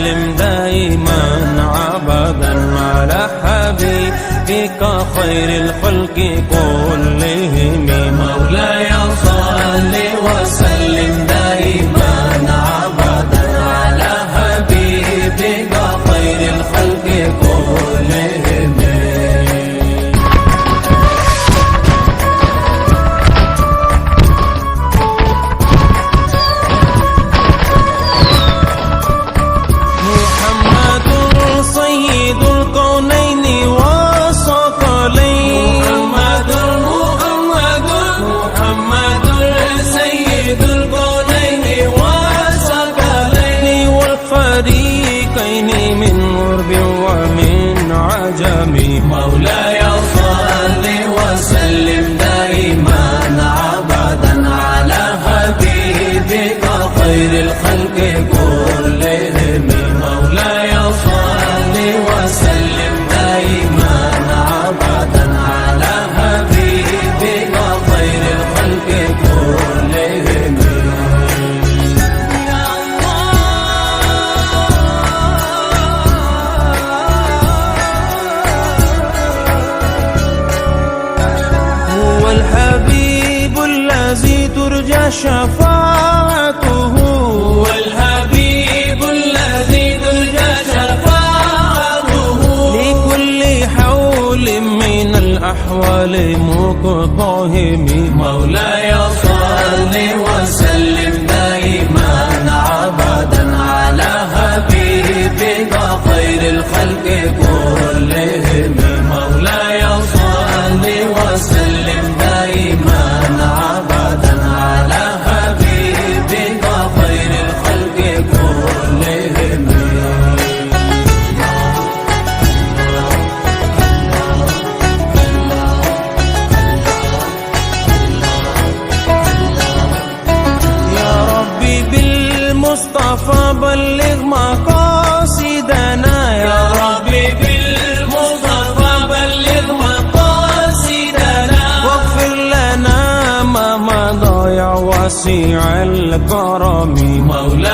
وسلم دائما أبدا على حبيبك خير الخلق كلهم. مولاي صل وسلم دائما أبدا على حبيبك خير الخلق كلهم. سيد الكونين والثقلين. محمد سيد الكونين والثقلين والفريقين من غرب ومن عجم. مولاي صل وسلم دائما أبدا على حبيبك خير الخلق كلهم. مولاي صل وسلم دائما أبدا على حبيبك خير الخلق كلهم. يا الله هو الحبيب الذي ترجى شفاعته. هو الحبيب الذي ترجى شفاعته لكل حول من الأحوال مقتهم. مولاي صل وسلم دائما أبدا على حبيبك خير الخلق كلهم. مولاي صل وسلم دائما أبدا على حبيبك خير الخلق كلهم. يا ربي بالمصطفى بلغ مقاصدنا. يا ربي بالمصطفى بلغ مقاصدنا واغفر لنا ما مضى يا واسع الكرم. مولاي